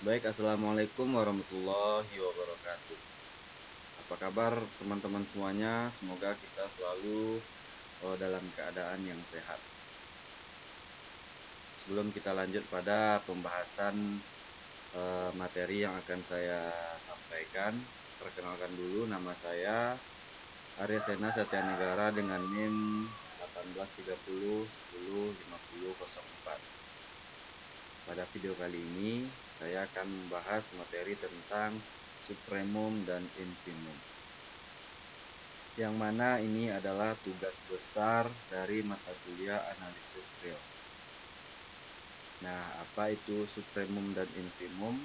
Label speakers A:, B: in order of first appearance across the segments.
A: Baik, assalamualaikum warahmatullahi wabarakatuh. Apa kabar teman-teman semuanya? Semoga kita selalu dalam keadaan yang sehat. Sebelum kita lanjut pada pembahasan materi yang akan saya sampaikan, perkenalkan dulu nama saya Arya Sena Satyanegara dengan NIM 1830105004. Pada video kali ini saya akan membahas materi tentang supremum dan infimum, yang mana ini adalah tugas besar dari mata kuliah analisis real. Nah, apa itu supremum dan infimum?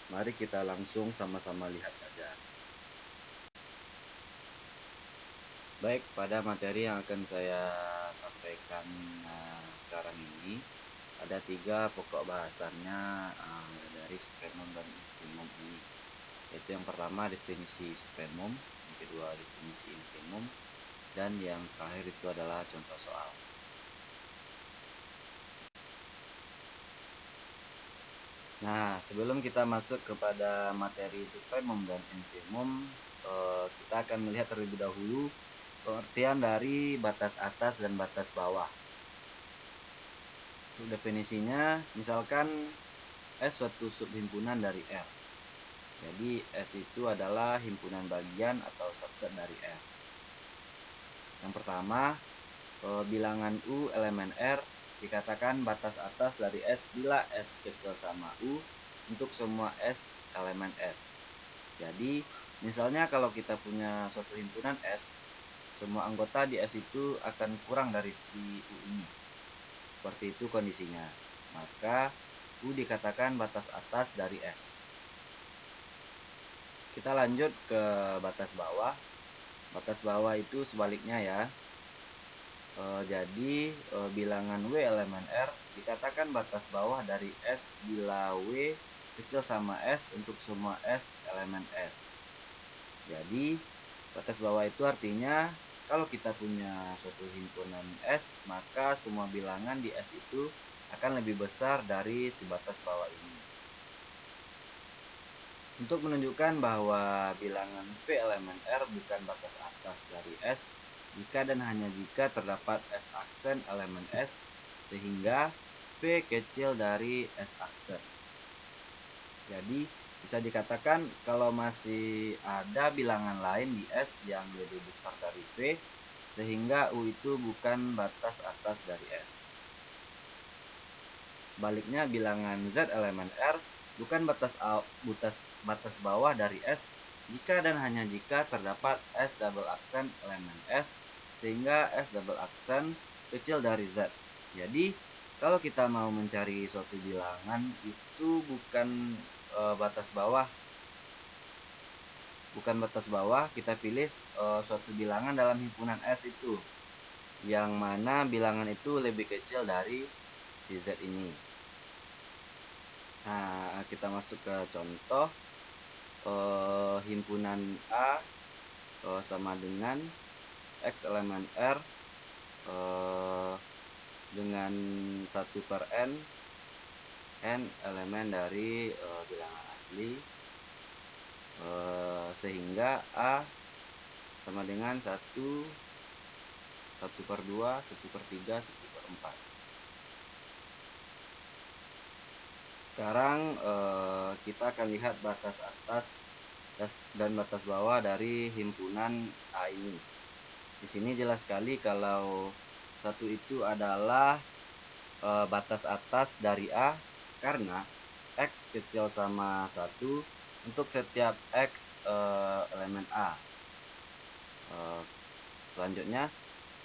A: Mari kita langsung sama-sama lihat saja. Baik, pada materi yang akan saya sampaikan sekarang ini ada 3 pokok bahasannya dari supremum dan infimum ini, yaitu yang pertama definisi supremum, yang kedua definisi infimum, dan yang terakhir itu adalah contoh soal. Nah, sebelum kita masuk kepada materi supremum dan infimum, kita akan melihat terlebih dahulu pengertian dari batas atas dan batas bawah. Untuk definisinya, misalkan S suatu subhimpunan dari R. Jadi S itu adalah himpunan bagian atau subset dari R. Yang pertama, bilangan U elemen R dikatakan batas atas dari S bila S kecil sama U untuk semua S elemen S. Jadi misalnya kalau kita punya suatu himpunan S, semua anggota di S itu akan kurang dari si U ini. Seperti itu kondisinya. Maka U dikatakan batas atas dari S. Kita lanjut ke batas bawah. Batas bawah itu sebaliknya ya. Jadi bilangan W elemen R dikatakan batas bawah dari S bila W kecil sama S untuk semua S elemen S. Jadi batas bawah itu artinya kalau kita punya suatu himpunan S, maka semua bilangan di S itu akan lebih besar dari si batas bawah ini. Untuk menunjukkan bahwa bilangan V elemen R bukan batas atas dari S, jika dan hanya jika terdapat S aksen elemen S, sehingga V kecil dari S aksen. Jadi bisa dikatakan kalau masih ada bilangan lain di S yang lebih besar dari V, sehingga U itu bukan batas atas dari S. Sebaliknya bilangan Z elemen R bukan batas bawah dari S jika dan hanya jika terdapat S double aksen elemen S, sehingga S double aksen kecil dari Z. Jadi kalau kita mau mencari suatu bilangan itu bukan batas bawah, kita pilih suatu bilangan dalam himpunan S itu, yang mana bilangan itu lebih kecil dari si Z ini. Nah, kita masuk ke contoh. Himpunan A sama dengan X elemen R dengan 1/n elemen dari bilangan asli, sehingga A sama dengan 1/2, 1/3, 1/4. Sekarang kita akan lihat batas atas dan batas bawah dari himpunan A ini. Di sini jelas sekali kalau satu itu adalah batas atas dari A karena X kecil sama 1 untuk setiap X elemen A. Selanjutnya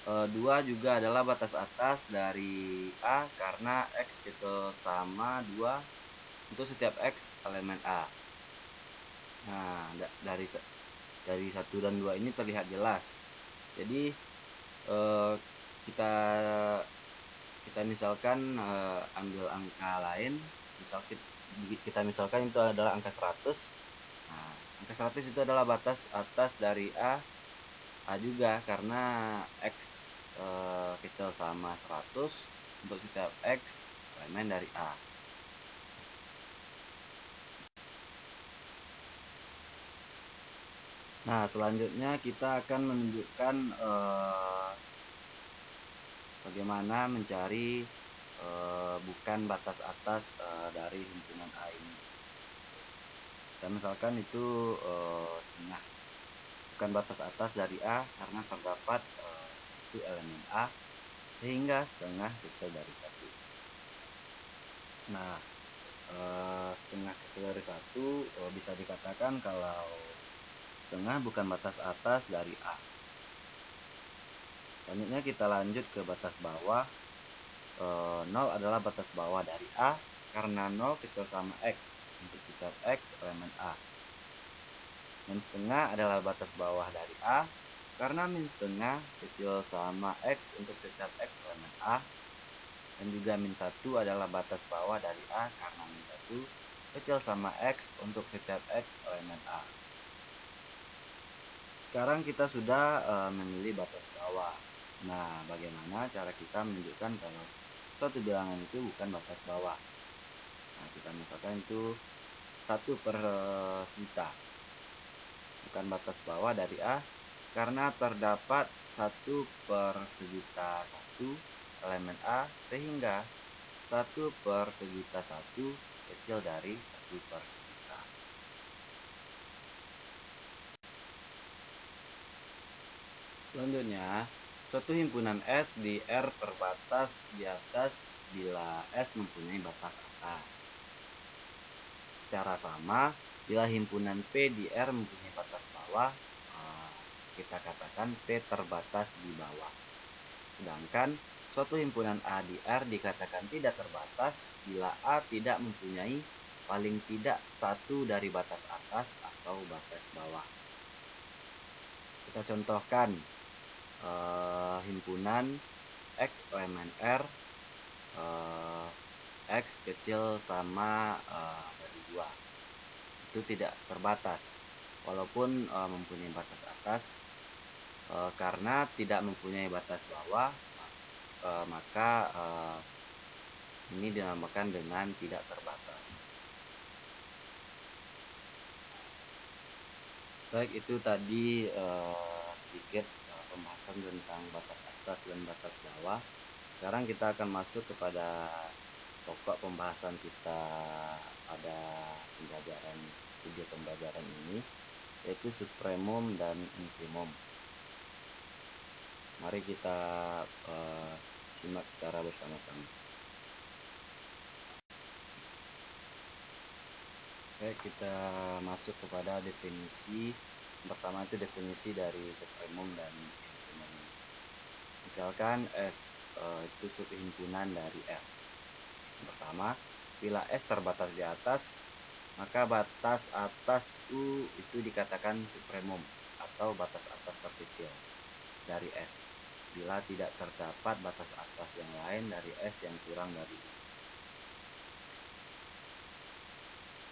A: 2 juga adalah batas atas dari A karena X kecil sama 2 untuk setiap X elemen A. Nah, dari 1 dan 2 ini terlihat jelas. Jadi kita misalkan ambil angka lain, kita misalkan itu adalah angka 100. Nah, angka 100 itu adalah batas atas dari A juga karena X kecil sama 100 untuk setiap X elemen dari A. Nah, selanjutnya kita akan menunjukkan bagaimana mencari bukan batas atas dari himpunan A ini. Dan misalkan itu setengah, bukan batas atas dari A karena terdapat itu elemen A sehingga setengah kecil dari 1. Nah, setengah kecil dari 1 bisa dikatakan kalau setengah bukan batas atas dari A. Selanjutnya kita lanjut ke batas bawah. 0 adalah batas bawah dari A karena 0 kecil sama X. Untuk setiap X elemen A. Min setengah adalah batas bawah dari A karena min setengah kecil sama X untuk setiap X elemen A. Dan juga min 1 adalah batas bawah dari A karena min 1 kecil sama X untuk setiap X elemen A. Sekarang kita sudah memilih batas bawah. Nah, bagaimana cara kita menunjukkan kalau suatu bilangan itu bukan batas bawah? Nah, kita misalkan itu 1/1.000.000. Bukan batas bawah dari A karena terdapat 1/1.000.000 elemen A sehingga 1/1.000.000 kecil dari 1/1.000.000. Selanjutnya, suatu himpunan S di R terbatas di atas bila S mempunyai batas atas. Secara sama, bila himpunan P di R mempunyai batas bawah, kita katakan P terbatas di bawah. Sedangkan suatu himpunan A di R dikatakan tidak terbatas bila A tidak mempunyai paling tidak satu dari batas atas atau batas bawah. Kita contohkan himpunan X elemen R, X kecil sama dari 2. Itu tidak terbatas walaupun mempunyai batas atas. Karena tidak mempunyai batas bawah, maka ini dinamakan dengan tidak terbatas. Baik, itu tadi sedikit pembahasan tentang batas atas dan batas bawah. Sekarang kita akan masuk kepada pokok pembahasan kita pada video pembelajaran ini, yaitu supremum dan infimum. Mari kita simak secara bersama-sama. Oke, kita masuk kepada definisi. Pertama itu definisi dari supremum dan infimum. Misalkan S itu subhimpunan dari R. Pertama, bila S terbatas di atas, maka batas atas U itu dikatakan supremum atau batas atas terkecil dari S. Bila tidak terdapat batas atas yang lain dari S yang kurang dari U.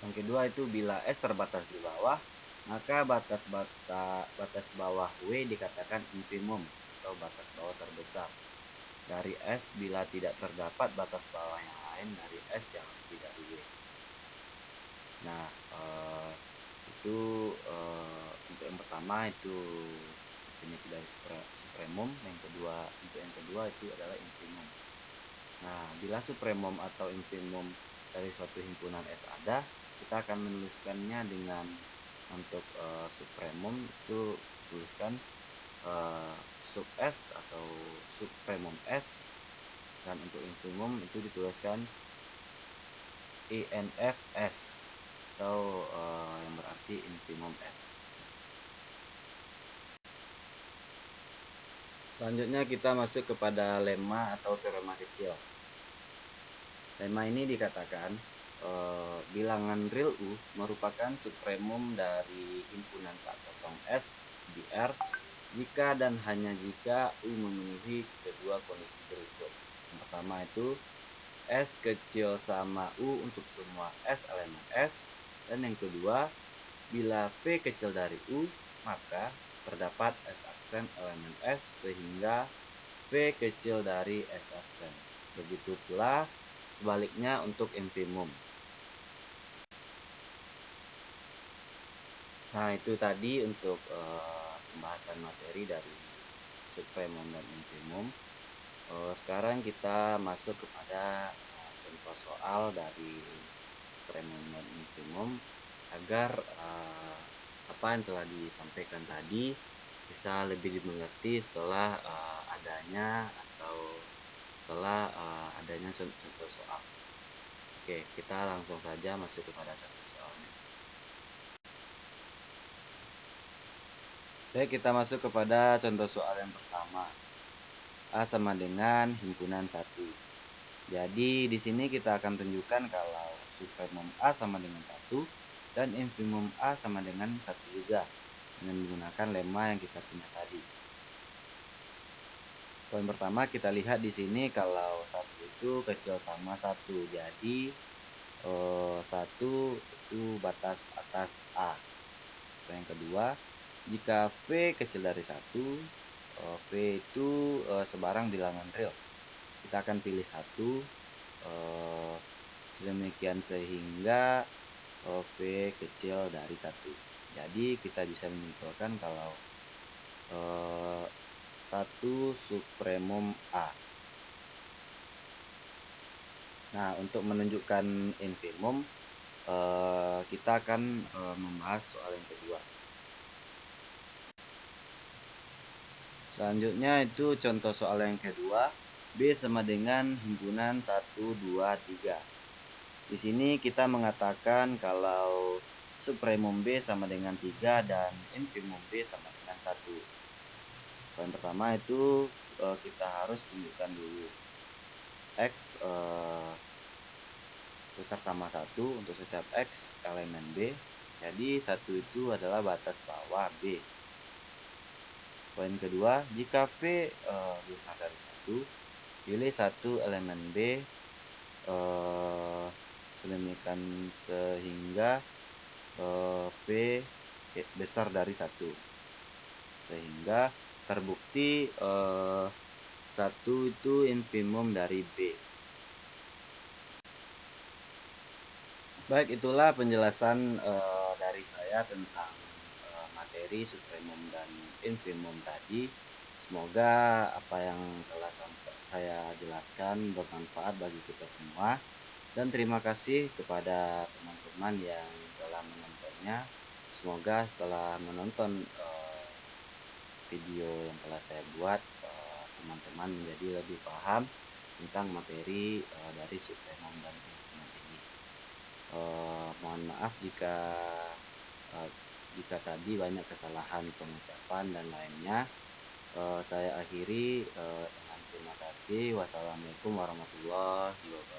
A: Yang kedua itu bila S terbatas di bawah, maka batas bawah W dikatakan infimum atau batas bawah terbesar dari S bila tidak terdapat batas bawah yang lain dari S yang lebih dari W. Nah, itu untuk yang pertama itu definisi dari supremum. Untuk yang kedua itu adalah infimum. Nah, bila supremum atau infimum dari suatu himpunan S ada, kita akan menuliskannya dengan untuk supremum itu tuliskan sub S atau supremum S, dan untuk infimum itu dituliskan INFS atau yang berarti infimum S. Selanjutnya kita masuk kepada lemma atau teorema kecil. Lemma ini dikatakan bilangan real U merupakan supremum dari himpunan tak kosong S di R jika dan hanya jika U memenuhi kedua kondisi berikut. Yang pertama itu S kecil sama U untuk semua S elemen S, dan yang kedua bila P kecil dari U maka terdapat S absen elemen S sehingga P kecil dari S absen. Begitu pula sebaliknya untuk infimum. Nah, itu tadi untuk pembahasan materi dari supremum dan infimum. Sekarang kita masuk kepada contoh soal dari supremum dan infimum agar apa yang telah disampaikan tadi bisa lebih dimengerti setelah adanya contoh soal. Oke, kita langsung saja masuk kepada contoh soalnya. Oke, kita masuk kepada contoh soal yang pertama. A sama dengan himpunan 1. Jadi di sini kita akan tunjukkan kalau supremum A sama dengan 1 dan infimum A sama dengan 1 juga dengan menggunakan lemma yang kita punya tadi. Poin pertama kita lihat di sini kalau 1 itu kecil sama 1. Jadi 1 itu batas atas A. Yang kedua, jika V kecil dari 1, V itu sebarang bilangan real. Kita akan pilih 1 sedemikian sehingga V kecil dari 1. Jadi kita bisa menyimpulkan kalau 1 supremum A. Nah, untuk menunjukkan infimum kita akan membahas soal yang kedua. Selanjutnya itu contoh soal yang kedua. B sama dengan himpunan 1, 2, 3. Di sini kita mengatakan kalau supremum B sama dengan 3 dan infimum B sama dengan 1. Poin pertama itu kita harus tunjukkan dulu X besar sama 1 untuk setiap X elemen B. Jadi 1 itu adalah batas bawah B. Poin kedua, jika V besar dari 1, pilih 1 elemen B sedemikian sehingga V besar dari 1. Sehingga terbukti 1 itu infimum dari B. Baik, itulah penjelasan dari saya tentang materi supremum dan infimum tadi. Semoga apa yang telah saya jelaskan bermanfaat bagi kita semua. Dan terima kasih kepada teman-teman yang telah menontonnya. Semoga setelah menonton video yang telah saya buat, teman-teman menjadi lebih paham tentang materi dari supremum dan infimum ini. Mohon maaf jika tadi banyak kesalahan pengucapan dan lainnya. Saya akhiri dengan terima kasih. Wassalamualaikum warahmatullahi wabarakatuh.